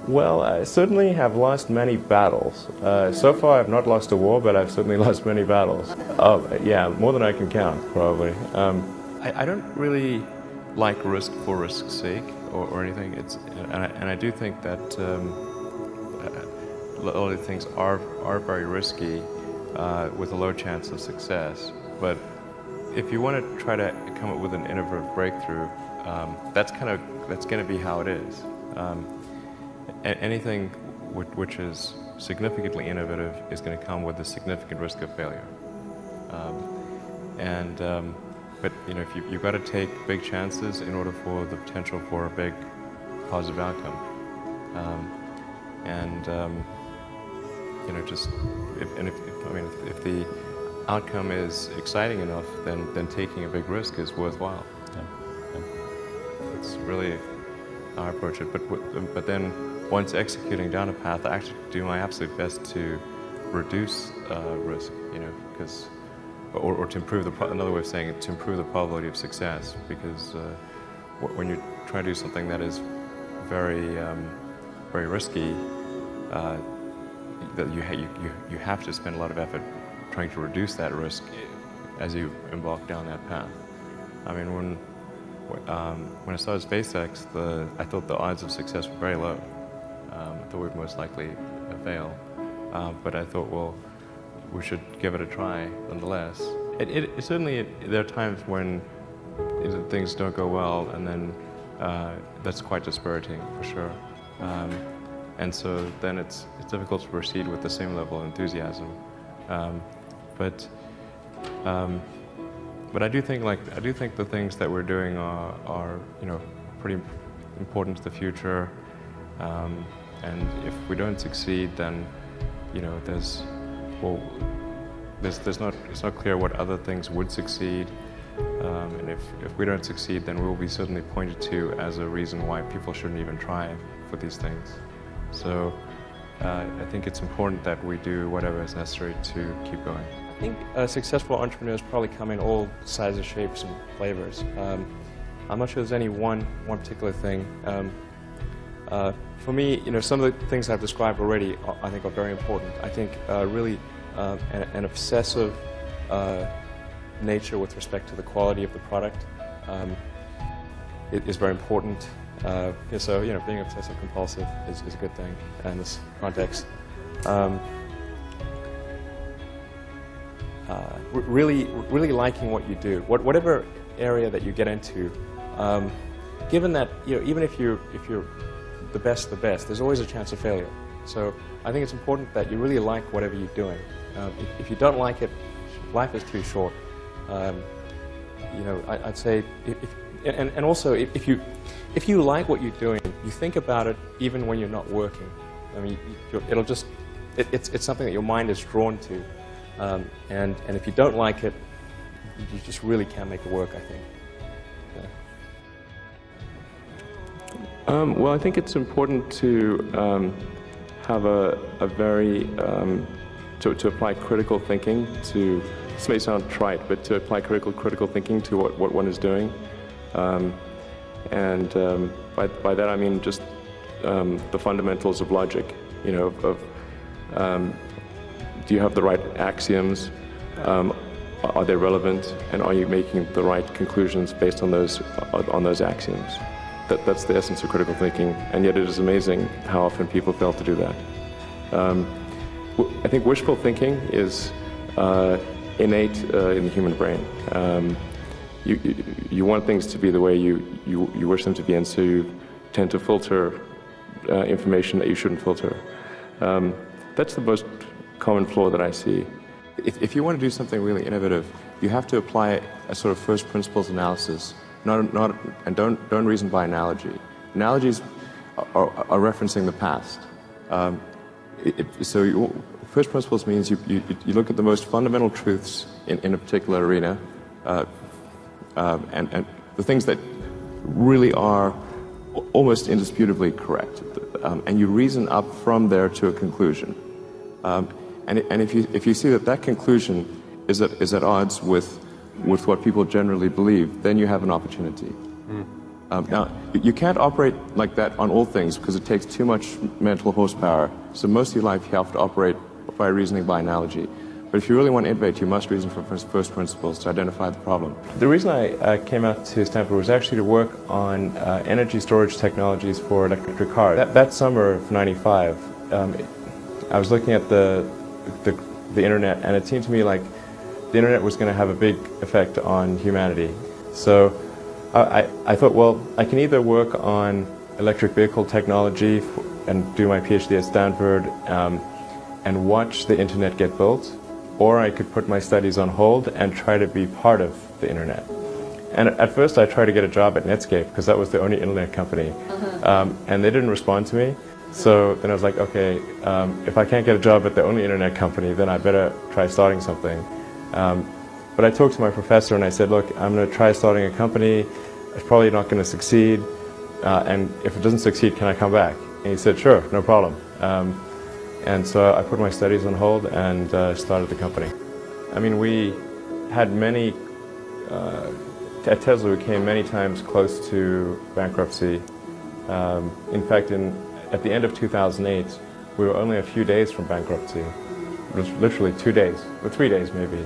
Well, I certainly have lost many battles. So far, I've not lost a war, but I've certainly lost many battles. Oh, yeah, more than I can count, probably. I don't really like risk for risk's sake or anything. And I do think that a lot of things are very risky with a low chance of success. But if you want to try to come up with an innovative breakthrough, that's going to be how it is. Anything which is significantly innovative is going to come with a significant risk of failure. But if you've got to take big chances in order for the potential for a big positive outcome. If the outcome is exciting enough, then taking a big risk is worthwhile. It's really how I approach it. But then once executing down a path, I actually do my absolute best to reduce risk. Or to improve another way of saying it, to improve the probability of success. Because when you try to do something that is very very risky, that you have to spend a lot of effort trying to reduce that risk as you embark down that path. I mean, when I started SpaceX, I thought the odds of success were very low. I thought we'd most likely fail, but I thought, well, we should give it a try nonetheless. Certainly there are times when things don't go well, and then that's quite dispiriting for sure. And so then it's difficult to proceed with the same level of enthusiasm. But I do think the things that we're doing are pretty important to the future. And if we don't succeed, then it's not clear what other things would succeed. And if we don't succeed, then we'll be certainly pointed to as a reason why people shouldn't even try for these things. So I think it's important that we do whatever is necessary to keep going. I think successful entrepreneurs probably come in all sizes, shapes, and flavors. I'm not sure there's any one particular thing. For me, some of the things I've described already, I think, are very important. I think really an obsessive nature with respect to the quality of the product is very important. So being obsessive compulsive is a good thing in this context. Really liking what you do, whatever area that you get into. Given that even if you're the best, there's always a chance of failure. So I think it's important that you really like whatever you're doing. If you don't like it, life is too short. I'd say and also if you like what you're doing, you think about it even when you're not working. I mean, it's something that your mind is drawn to, and if you don't like it, you just really can't make it work, I think. Well, I think it's important to have a very to apply critical thinking to. This may sound trite, but to apply critical thinking to what one is doing, and by that I mean just the fundamentals of logic. Do you have the right axioms? Are they relevant? And are you making the right conclusions based on those axioms? That's the essence of critical thinking, and yet it is amazing how often people fail to do that. I think wishful thinking is innate in the human brain. You want things to be the way you wish them to be, and so you tend to filter information that you shouldn't filter. That's the most common flaw that I see. If you want to do something really innovative, you have to apply a sort of first principles analysis. And don't reason by analogy. Analogies are referencing the past. First principles means you look at the most fundamental truths in a particular arena, and the things that really are almost indisputably correct, and you reason up from there to a conclusion. And if you see that conclusion is at odds with what people generally believe, then you have an opportunity. Now, you can't operate like that on all things because it takes too much mental horsepower. So most of your life you have to operate by reasoning by analogy. But if you really want to innovate, you must reason from first principles to identify the problem. The reason I came out to Stanford was actually to work on energy storage technologies for electric cars. That summer of '95, I was looking at the internet, and it seemed to me like the internet was going to have a big effect on humanity. So I thought, well, I can either work on electric vehicle technology and do my PhD at Stanford and watch the internet get built, or I could put my studies on hold and try to be part of the internet. And at first I tried to get a job at Netscape because that was the only internet company, and they didn't respond to me. So then I was like, okay, if I can't get a job at the only internet company, then I better try starting something. But I talked to my professor and I said, look, I'm going to try starting a company. It's probably not going to succeed, and if it doesn't succeed, can I come back? And he said, sure, no problem. And so I put my studies on hold and started the company. I mean, we had many, at Tesla we came many times close to bankruptcy. In fact, at the end of 2008, we were only a few days from bankruptcy. It was literally 2 days, or 3 days maybe.